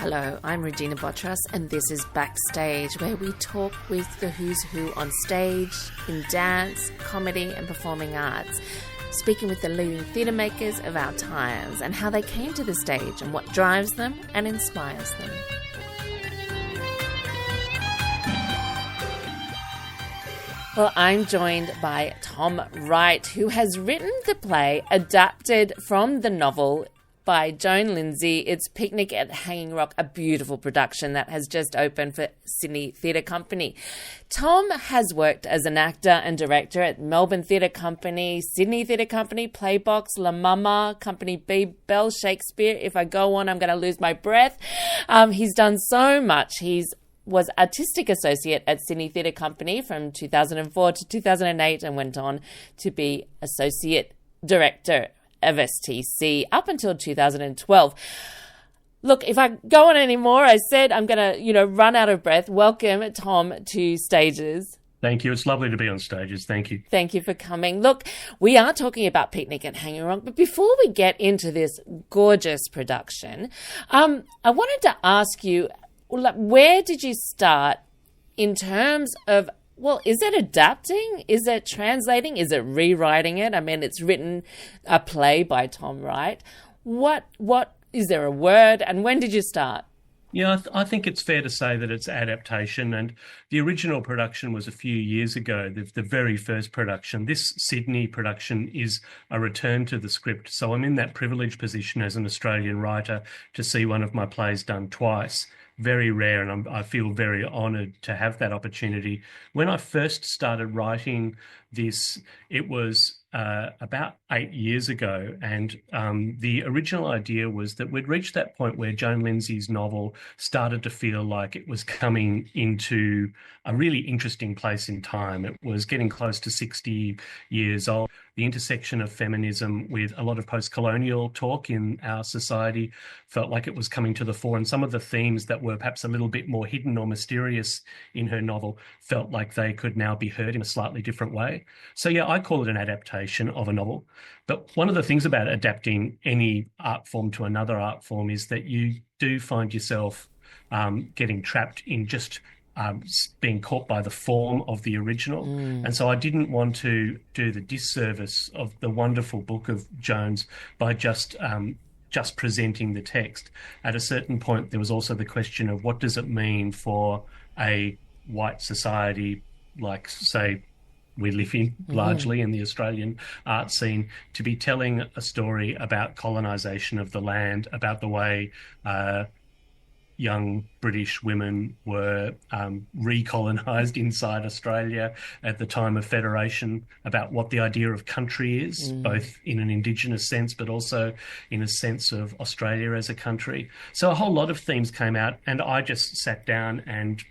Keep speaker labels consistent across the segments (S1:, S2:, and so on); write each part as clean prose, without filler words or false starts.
S1: Hello, I'm Regina Botras, and this is Backstage, where we talk with the who's who on stage, in dance, comedy and performing arts, speaking with the leading theatre makers of our times and how they came to the stage and what drives them and inspires them. Well, I'm joined by Tom Wright, who has written the play adapted from the novel by Joan Lindsay. It's Picnic at Hanging Rock, a beautiful production that has just opened for Sydney Theatre Company. Tom has worked as an actor and director at Melbourne Theatre Company, Sydney Theatre Company, Playbox, La Mama, Company B, Bell, Shakespeare. If I go on, I'm going to lose my breath. He's done so much. He's was artistic associate at Sydney Theatre Company from 2004 to 2008 and went on to be associate director of STC up until 2012. Look, if I go on anymore, I said I'm going to, run out of breath. Welcome, Tom, to Stages.
S2: Thank you. It's lovely to be on Stages. Thank you.
S1: Thank you for coming. Look, we are talking about Picnic at Hanging Rock, but before we get into this gorgeous production, I wanted to ask you, where did you start in terms of, is it adapting? Is it translating? Is it rewriting it? I mean, it's written a play by Tom Wright. What is there a word? And when did you start?
S2: Yeah, I think it's fair to say that it's adaptation, and the original production was a few years ago, the very first production. This Sydney production is a return to the script, so I'm in that privileged position as an Australian writer to see one of my plays done twice. Very rare, and I feel very honoured to have that opportunity. When I first started writing this, it was about 8 years ago, and the original idea was that we'd reached that point where Joan Lindsay's novel started to feel like it was coming into a really interesting place in time. It was getting close to 60 years old. The intersection of feminism with a lot of post-colonial talk in our society felt like it was coming to the fore, and some of the themes that were perhaps a little bit more hidden or mysterious in her novel felt like they could now be heard in a slightly different way. So yeah, I call it an adaptation of a novel. But one of the things about adapting any art form to another art form is that you do find yourself getting trapped in just being caught by the form of the original. And so I didn't want to do the disservice of the wonderful book of Joan's by just presenting the text. At a certain point, there was also the question of what does it mean for a white society, like, say, we live in largely in the Australian art scene, to be telling a story about colonisation of the land, about the way young British women were recolonised inside Australia at the time of Federation, about what the idea of country is, both in an Indigenous sense but also in a sense of Australia as a country. So a whole lot of themes came out, and I just sat down and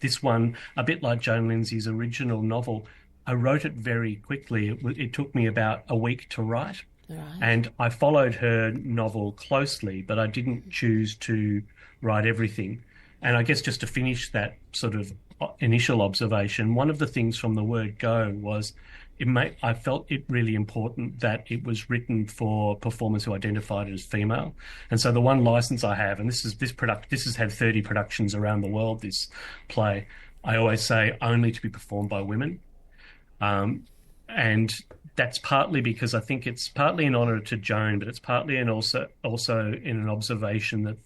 S2: this one, a bit like Joan Lindsay's original novel, I wrote it very quickly. It took me about a week to write. Right. And I followed her novel closely, but I didn't choose to write everything. And I guess just to finish that sort of initial observation, one of the things from the word go was I felt it really important that it was written for performers who identified as female. And so the one license I have, and this has had 30 productions around the world, this play, I always say only to be performed by women. And that's partly because I think it's partly in honour to Joan, but it's partly and also in an observation that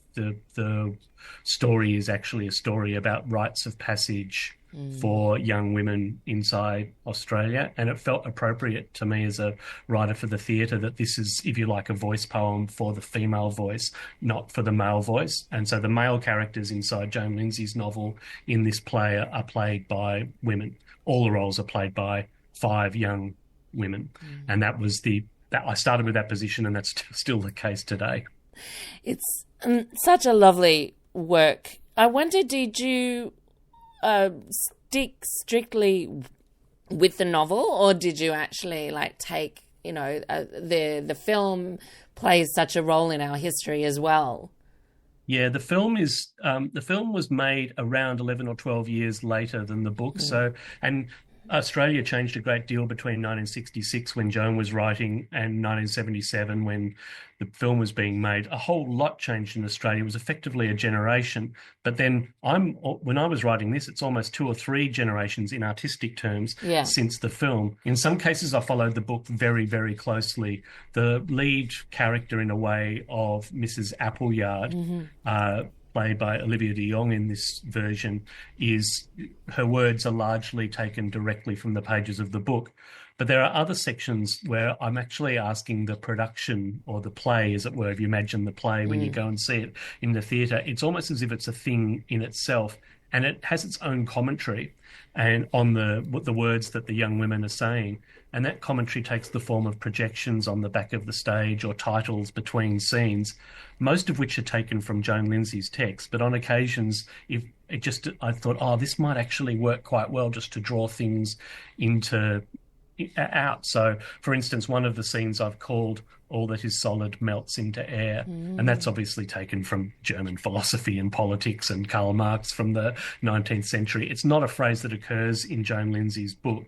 S2: the story is actually a story about rites of passage for young women inside Australia. And it felt appropriate to me as a writer for the theatre that this is, if you like, a voice poem for the female voice, not for the male voice. And so the male characters inside Joan Lindsay's novel in this play are played by women. All the roles are played by 5 young women. And that was I started with that position, and that's still the case today.
S1: It's such a lovely work. I wonder, did you stick strictly with the novel, or did you actually take, the film plays such a role in our history as well?
S2: Yeah, the film was made around 11 or 12 years later than the book. So, and Australia changed a great deal between 1966 when Joan was writing and 1977 when the film was being made. A whole lot changed in Australia. It was effectively a generation. But then when I was writing this, it's almost 2 or 3 generations in artistic terms since the film. In some cases, I followed the book very, very closely. The lead character, in a way, of Mrs. Appleyard, played by Olivia de Jong in this version, is her words are largely taken directly from the pages of the book. But there are other sections where I'm actually asking the production or the play, as it were, if you imagine the play when you go and see it in the theatre, it's almost as if it's a thing in itself, and it has its own commentary and on the words that the young women are saying. And that commentary takes the form of projections on the back of the stage or titles between scenes, most of which are taken from Joan Lindsay's text. But on occasions, I thought, this might actually work quite well just to draw things out. So, for instance, one of the scenes I've called "All that is solid melts into air," and that's obviously taken from German philosophy and politics and Karl Marx from the 19th century. It's not a phrase that occurs in Joan Lindsay's book,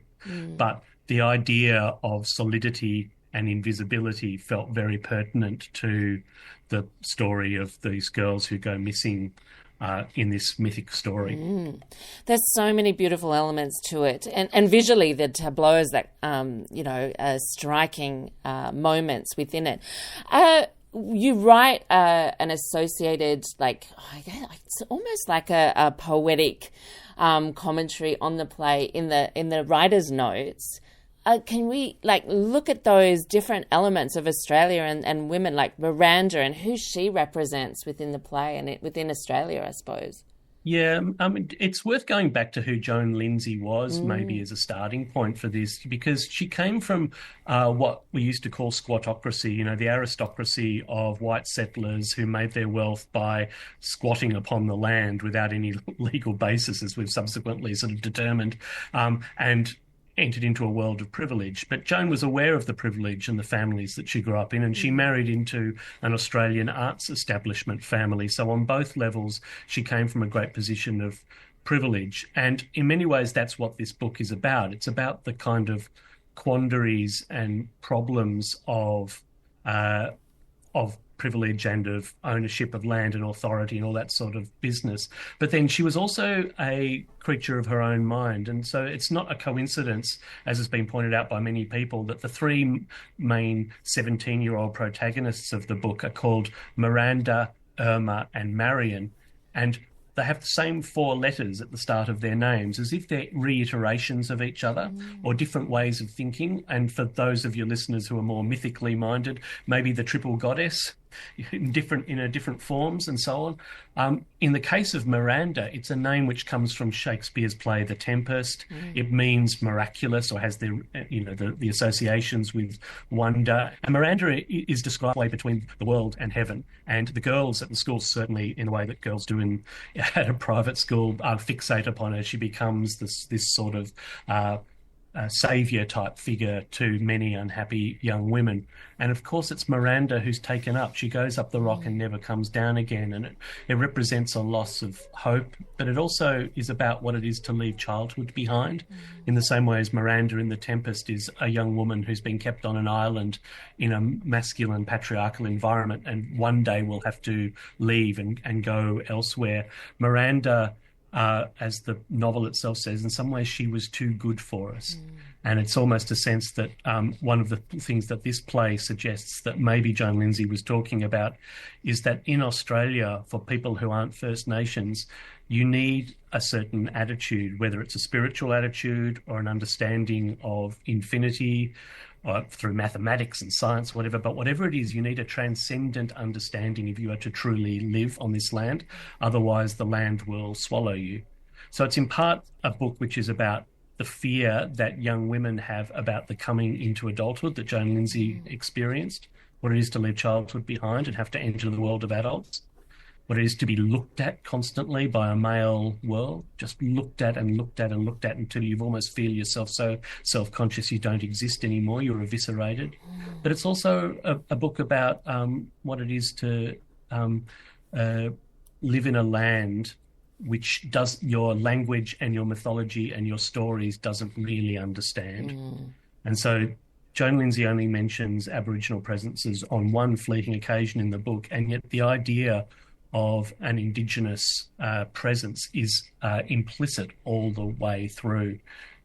S2: but the idea of solidity and invisibility felt very pertinent to the story of these girls who go missing in this mythic story.
S1: There's so many beautiful elements to it, and visually the tableaus that striking moments within it. You write an associated, it's almost like a poetic commentary on the play in the writer's notes. Can we look at those different elements of Australia and women, like Miranda and who she represents within the play and within Australia, I suppose?
S2: Yeah, it's worth going back to who Joan Lindsay was, maybe as a starting point for this, because she came from what we used to call squattocracy, the aristocracy of white settlers who made their wealth by squatting upon the land without any legal basis, as we've subsequently sort of determined, and entered into a world of privilege. But Joan was aware of the privilege and the families that she grew up in, and she married into an Australian arts establishment family. So on both levels, she came from a great position of privilege. And in many ways, that's what this book is about. It's about the kind of quandaries and problems of privilege and of ownership of land and authority and all that sort of business. But then she was also a creature of her own mind. And so it's not a coincidence, as has been pointed out by many people, that the 3 main 17-year-old protagonists of the book are called Miranda, Irma and Marion. And they have the same 4 letters at the start of their names, as if they're reiterations of each other or different ways of thinking. And for those of your listeners who are more mythically minded, maybe the triple goddess in different forms and so on. In the case of Miranda, it's a name which comes from Shakespeare's play The Tempest. It means miraculous, or has the associations with wonder. And Miranda is described way between the world and heaven. And the girls at the school, certainly in the way that girls do at a private school, fixate upon her. She becomes this sort of saviour type figure to many unhappy young women. And of course it's Miranda who's taken up. She goes up the rock and never comes down again, and it represents a loss of hope, but it also is about what it is to leave childhood behind, in the same way as Miranda in The Tempest is a young woman who's been kept on an island in a masculine patriarchal environment and one day will have to leave and go elsewhere. Miranda, as the novel itself says, in some ways she was too good for us. And it's almost a sense that one of the things that this play suggests that maybe Joan Lindsay was talking about is that in Australia, for people who aren't First Nations, you need a certain attitude, whether it's a spiritual attitude or an understanding of infinity, or through mathematics and science, whatever. But whatever it is, you need a transcendent understanding if you are to truly live on this land. Otherwise, the land will swallow you. So it's in part a book which is about the fear that young women have about the coming into adulthood that Joan Lindsay experienced, what it is to leave childhood behind and have to enter the world of adults, what it is to be looked at constantly by a male world, just looked at and looked at and looked at until you almost feel yourself so self-conscious you don't exist anymore, you're eviscerated. But it's also a book about what it is to live in a land which does your language and your mythology and your stories doesn't really understand. And so Joan Lindsay only mentions Aboriginal presences on one fleeting occasion in the book, and yet the idea of an Indigenous presence is implicit all the way through.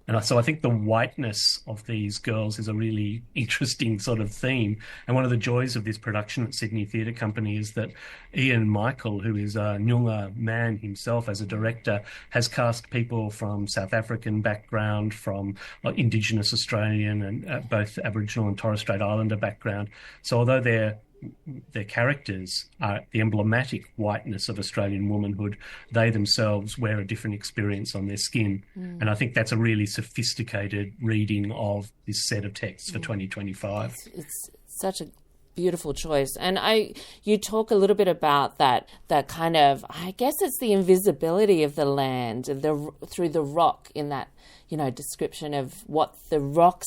S2: And so I think the whiteness of these girls is a really interesting sort of theme. And one of the joys of this production at Sydney Theatre Company is that Ian Michael, who is a Noongar man himself as a director, has cast people from South African background, from Indigenous Australian and both Aboriginal and Torres Strait Islander background. So although their characters are the emblematic whiteness of Australian womanhood, they themselves wear a different experience on their skin. And I think that's a really sophisticated reading of this set of texts for 2025.
S1: It's such a beautiful choice. And you talk a little bit about that kind of, I guess it's the invisibility of the land through the rock in that, description of what the rock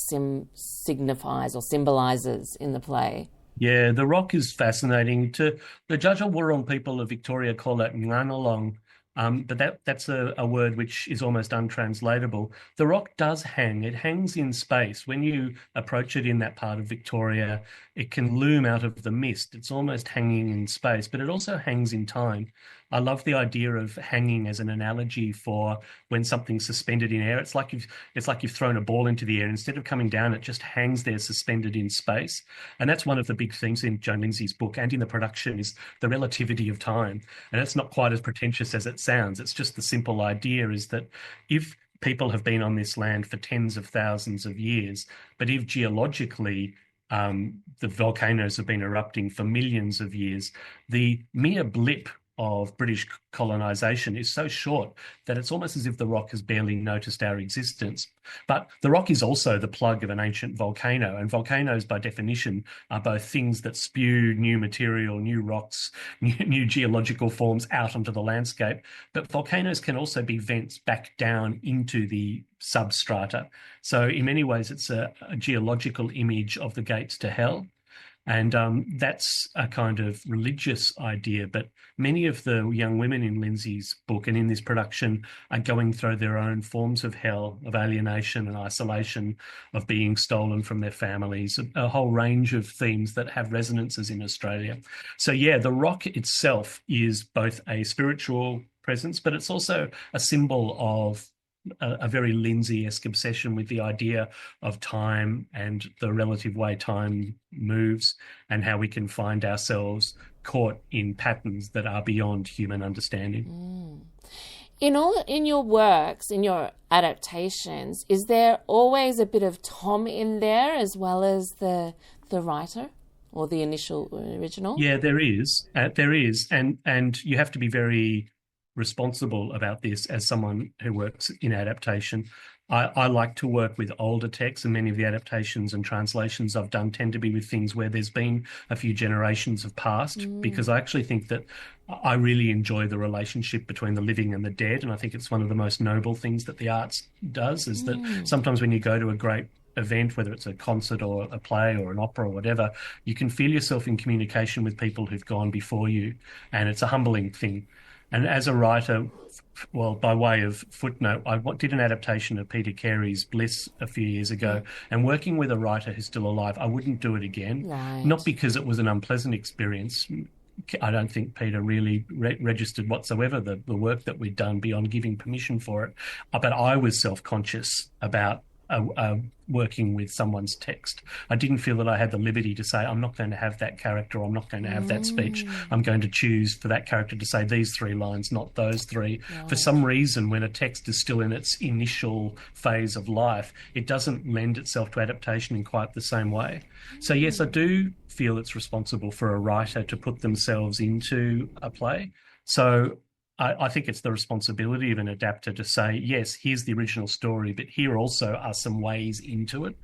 S1: signifies or symbolises in the play.
S2: Yeah, the rock is fascinating. The Judja Wurrung people of Victoria call it nganalong, but that's a word which is almost untranslatable. The rock does hang. It hangs in space. When you approach it in that part of Victoria, it can loom out of the mist. It's almost hanging in space, but it also hangs in time. I love the idea of hanging as an analogy for when something's suspended in air. It's like you've thrown a ball into the air. Instead of coming down, it just hangs there suspended in space. And that's one of the big themes in Joan Lindsay's book and in the production is the relativity of time. And it's not quite as pretentious as it sounds. It's just the simple idea is that if people have been on this land for tens of thousands of years, but if geologically the volcanoes have been erupting for millions of years, the mere blip of British colonisation is so short that it's almost as if the rock has barely noticed our existence. But the rock is also the plug of an ancient volcano, and volcanoes by definition are both things that spew new material, new rocks, new geological forms out onto the landscape. But volcanoes can also be vents back down into the substrata. So in many ways it's a geological image of the gates to hell. And that's a kind of religious idea, but many of the young women in Lindsay's book and in this production are going through their own forms of hell, of alienation and isolation, of being stolen from their families, a whole range of themes that have resonances in Australia. So yeah, the rock itself is both a spiritual presence, but it's also a symbol of a very Lindsay-esque obsession with the idea of time and the relative way time moves and how we can find ourselves caught in patterns that are beyond human understanding.
S1: In your works, in your adaptations, is there always a bit of Tom in there as well as the writer or the original?
S2: Yeah, there is. And you have to be very responsible about this as someone who works in adaptation. I like to work with older texts, and many of the adaptations and translations I've done tend to be with things where there's been a few generations have passed, because I actually think that I really enjoy the relationship between the living and the dead, and I think it's one of the most noble things that the arts does, is that sometimes when you go to a great event, whether it's a concert or a play or an opera or whatever, you can feel yourself in communication with people who've gone before you, and it's a humbling thing. And as a writer, well, by way of footnote, I did an adaptation of Peter Carey's Bliss a few years ago, and working with a writer who's still alive, I wouldn't do it again.
S1: Right.
S2: Not because it was an unpleasant experience. I don't think Peter really registered whatsoever the work that we'd done beyond giving permission for it. But I was self-conscious about working with someone's text. I didn't feel that I had the liberty to say, I'm not going to have that character, or I'm not going to have that speech. I'm going to choose for that character to say these 3 lines, not those 3. Right. For some reason, when a text is still in its initial phase of life, it doesn't lend itself to adaptation in quite the same way. So yes, I do feel it's responsible for a writer to put themselves into a play. So I think it's the responsibility of an adapter to say, yes, here's the original story, but here also are some ways into it.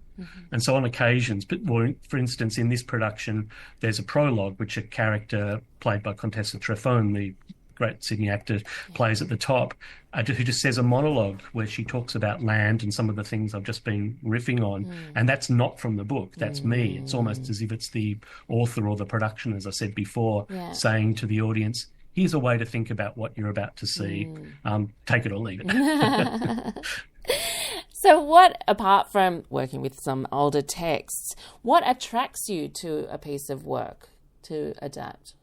S2: And so on occasions, for instance, in this production, there's a prologue, which a character played by Contessa Trefone, the great Sydney actor, plays at the top, who just says a monologue where she talks about land and some of the things I've just been riffing on. And that's not from the book. That's me. It's almost as if it's the author or the production, as I said before, saying to the audience, here's a way to think about what you're about to see. Take it or leave it.
S1: So what, apart from working with some older texts, what attracts you to a piece of work to adapt?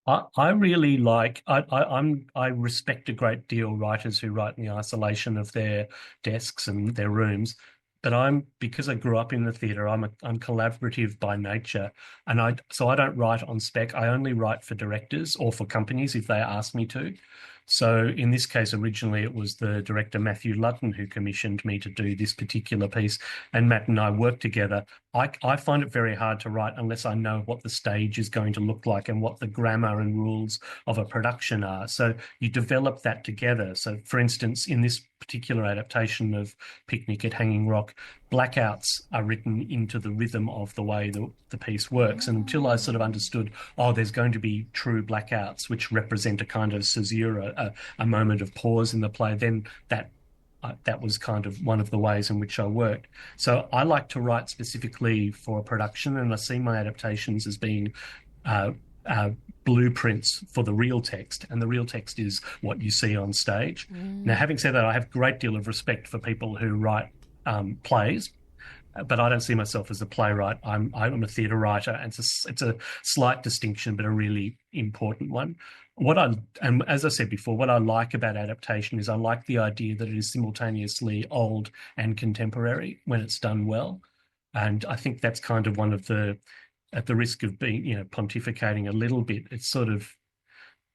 S2: I really like. I respect a great deal writers who write in the isolation of their desks and their rooms. But because I grew up in the theatre, I'm collaborative by nature, and I don't write on spec. I only write for directors or for companies if they ask me to. So in this case, originally it was the director Matthew Ludden who commissioned me to do this particular piece, and Matt and I worked together. I find it very hard to write unless I know what the stage is going to look like and what the grammar and rules of a production are. So you develop that together. So for instance, in this particular adaptation of Picnic at Hanging Rock, blackouts are written into the rhythm of the way the piece works. And until I sort of understood, there's going to be true blackouts, which represent a kind of caesura, a moment of pause in the play, then that was kind of one of the ways in which I worked. So I like to write specifically for a production, and I see my adaptations as being blueprints for the real text, and the real text is what you see on stage. Now, having said that, I have a great deal of respect for people who write plays, but I don't see myself as a playwright. I'm a theatre writer, and it's a slight distinction, but a really important one. And as I said before, what I like about adaptation is I like the idea that it is simultaneously old and contemporary when it's done well. And I think that's kind of one of at the risk of being, pontificating a little bit, it's sort of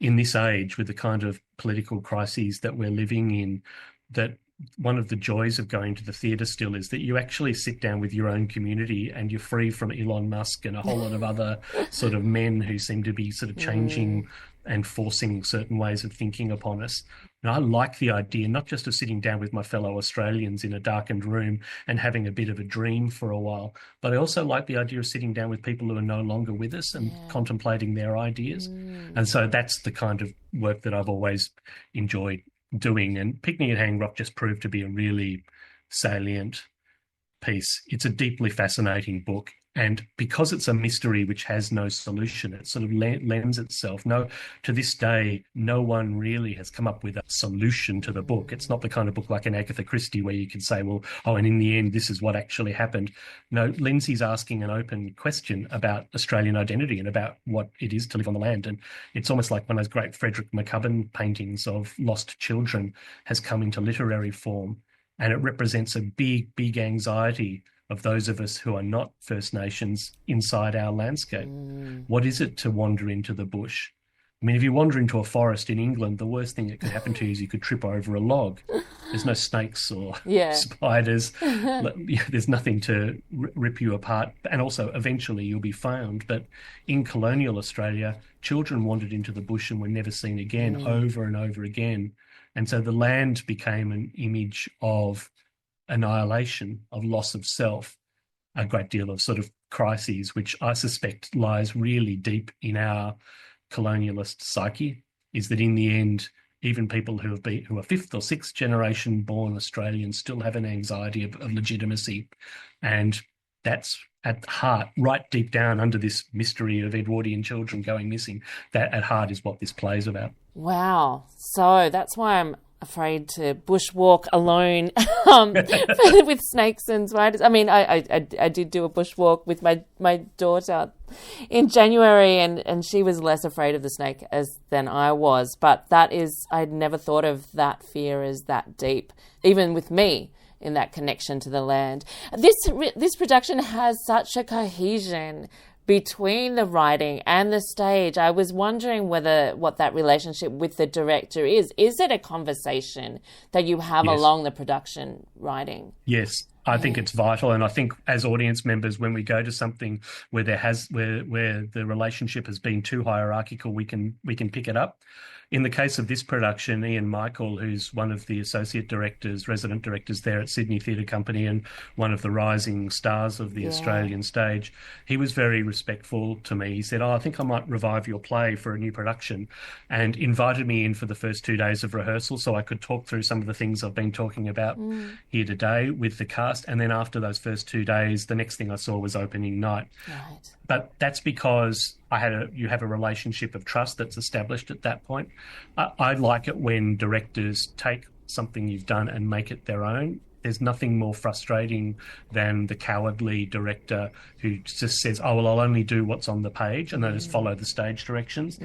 S2: in this age with the kind of political crises that we're living in, that one of the joys of going to the theatre still is that you actually sit down with your own community and you're free from Elon Musk and a whole lot of other sort of men who seem to be sort of changing and forcing certain ways of thinking upon us. And I like the idea, not just of sitting down with my fellow Australians in a darkened room and having a bit of a dream for a while, but I also like the idea of sitting down with people who are no longer with us and contemplating their ideas. And so that's the kind of work that I've always enjoyed doing. And Picnic at Hanging Rock just proved to be a really salient piece. It's a deeply fascinating book. And because it's a mystery which has no solution, it sort of lends itself. To this day, no one really has come up with a solution to the book. It's not the kind of book like an Agatha Christie where you can say, and in the end, this is what actually happened. No, Lindsay's asking an open question about Australian identity and about what it is to live on the land. And it's almost like one of those great Frederick McCubbin paintings of lost children has come into literary form. And it represents a big, big anxiety of those of us who are not First Nations inside our landscape. What is it to wander into the bush? I mean, if you wander into a forest in England, the worst thing that could happen to you is you could trip over a log. There's no snakes or spiders. There's nothing to rip you apart. And also, eventually, you'll be found. But in colonial Australia, children wandered into the bush and were never seen again, over and over again. And so the land became an image of annihilation, of loss of self, a great deal of sort of crises, which I suspect lies really deep in our colonialist psyche, is that in the end, even people who are fifth or sixth generation born Australians still have an anxiety of legitimacy. And that's at heart, right deep down under this mystery of Edwardian children going missing, that at heart is what this play is about.
S1: Wow. So that's why I'm afraid to bushwalk alone with snakes and spiders. I mean, I did do a bushwalk with my daughter in January, and she was less afraid of the snake than I was. But I'd never thought of that fear as that deep, even with me, in that connection to the land. This production has such a cohesion between the writing and the stage. I was wondering what that relationship with the director is. Is it a conversation that you have along the production writing?
S2: Yes, I think it's vital. And I think as audience members, when we go to something where where the relationship has been too hierarchical, we can pick it up. In the case of this production, Ian Michael, who's one of the associate directors, resident directors there at Sydney Theatre Company and one of the rising stars of the Australian stage, he was very respectful to me. He said, I think I might revive your play for a new production, and invited me in for the first 2 days of rehearsal so I could talk through some of the things I've been talking about here today with the cast. And then after those first 2 days, the next thing I saw was opening night. Right. but that's because you have a relationship of trust that's established at that point. I like it when directors take something you've done and make it their own. There's nothing more frustrating than the cowardly director who just says, oh, well, I'll only do what's on the page, and they just follow the stage directions.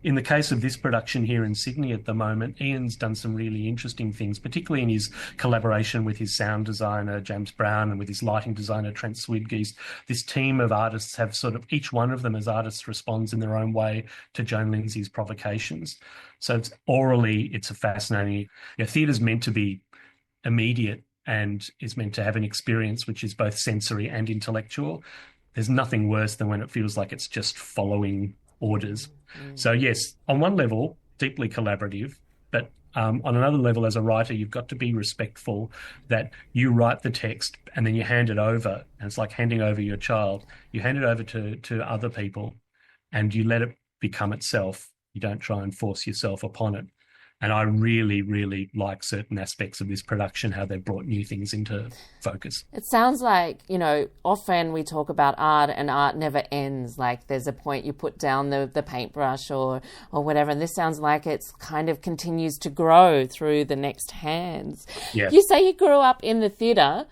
S2: In the case of this production here in Sydney at the moment, Ian's done some really interesting things, particularly in his collaboration with his sound designer, James Brown, and with his lighting designer, Trent Swidgeast. This team of artists have sort of, each one of them as artists responds in their own way to Joan Lindsay's provocations. So it's a fascinating, theatre's meant to be immediate and is meant to have an experience which is both sensory and intellectual. There's nothing worse than when it feels like it's just following orders. So yes, on one level, deeply collaborative, but on another level, as a writer, you've got to be respectful that you write the text and then you hand it over. And it's like handing over your child. You hand it over to other people and you let it become itself. You don't try and force yourself upon it. And I really, really like certain aspects of this production, how they've brought new things into focus.
S1: It sounds like, often we talk about art and art never ends. Like there's a point you put down the paintbrush or whatever. And this sounds like it's kind of continues to grow through the next hands.
S2: Yeah.
S1: You say you grew up in the theatre.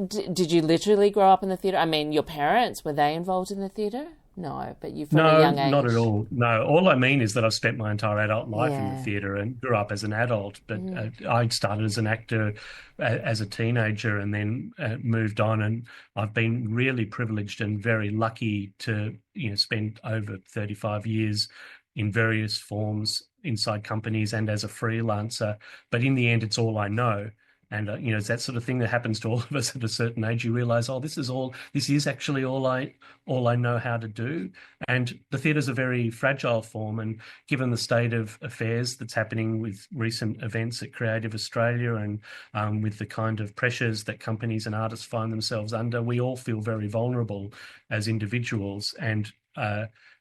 S1: Did you literally grow up in the theatre? I mean, your parents, were they involved in the theatre? No, but you from a young age.
S2: No, not at all. No, all I mean is that I've spent my entire adult life in the theatre and grew up as an adult. But I started as an actor as a teenager and then moved on. And I've been really privileged and very lucky to spend over 35 years in various forms inside companies and as a freelancer. But in the end, it's all I know. And, it's that sort of thing that happens to all of us at a certain age. You realise, this is actually all I know how to do. And the theatre's a very fragile form. And given the state of affairs that's happening with recent events at Creative Australia and with the kind of pressures that companies and artists find themselves under, we all feel very vulnerable as individuals. And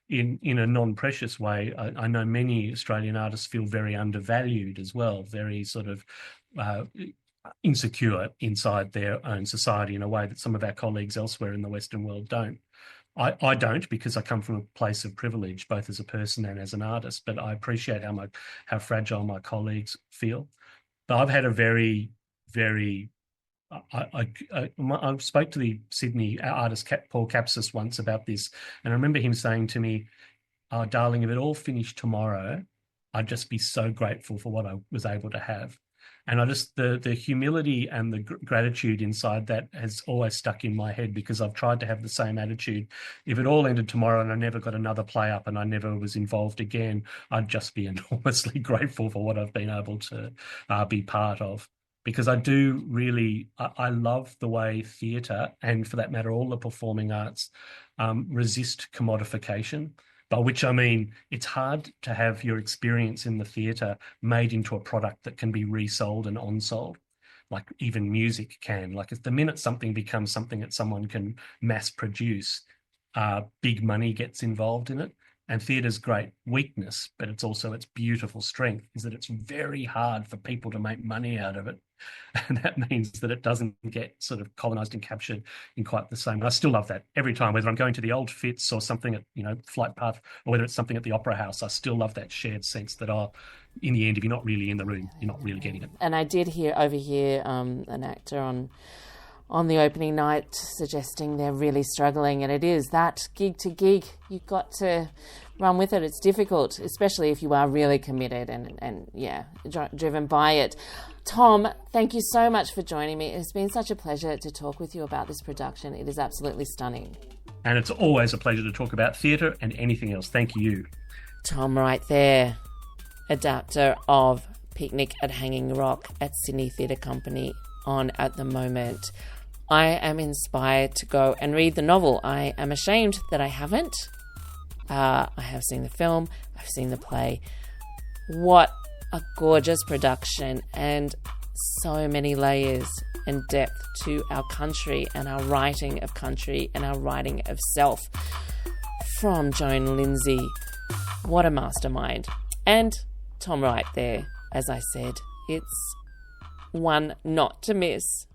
S2: in a non-precious way, I know many Australian artists feel very undervalued as well, very sort of insecure inside their own society in a way that some of our colleagues elsewhere in the Western world don't. I don't, because I come from a place of privilege, both as a person and as an artist, but I appreciate how fragile my colleagues feel. But I've had a very, very... I spoke to the Sydney artist Paul Capsis once about this, and I remember him saying to me, "Oh, darling, if it all finished tomorrow, I'd just be so grateful for what I was able to have." And the humility and the gratitude inside that has always stuck in my head, because I've tried to have the same attitude. If it all ended tomorrow and I never got another play up and I never was involved again, I'd just be enormously grateful for what I've been able to be part of. Because I do really, I love the way theatre, and for that matter, all the performing arts, resist commodification. By which I mean, it's hard to have your experience in the theatre made into a product that can be resold and on-sold, like even music can. Like the minute something becomes something that someone can mass produce, big money gets involved in it. And theatre's great weakness, but it's also its beautiful strength, is that it's very hard for people to make money out of it. And that means that it doesn't get sort of colonised and captured in quite the same way. I still love that every time, whether I'm going to the Old Fitz or something at, Flight Path, or whether it's something at the Opera House, I still love that shared sense that, in the end, if you're not really in the room, you're not really getting it.
S1: And I did overhear an actor on the opening night suggesting they're really struggling, and it is that gig to gig. You've got to run with it. It's difficult, especially if you are really committed and driven by it. Tom, thank you so much for joining me. It's been such a pleasure to talk with you about this production. It is absolutely stunning.
S2: And it's always a pleasure to talk about theatre and anything else. Thank you.
S1: Tom Wright there, adapter of Picnic at Hanging Rock at Sydney Theatre Company on at the moment. I am inspired to go and read the novel. I am ashamed that I haven't. I have seen the film. I've seen the play. What a gorgeous production, and so many layers and depth to our country and our writing of country and our writing of self from Joan Lindsay. What a mastermind. And Tom Wright there, as I said, it's one not to miss.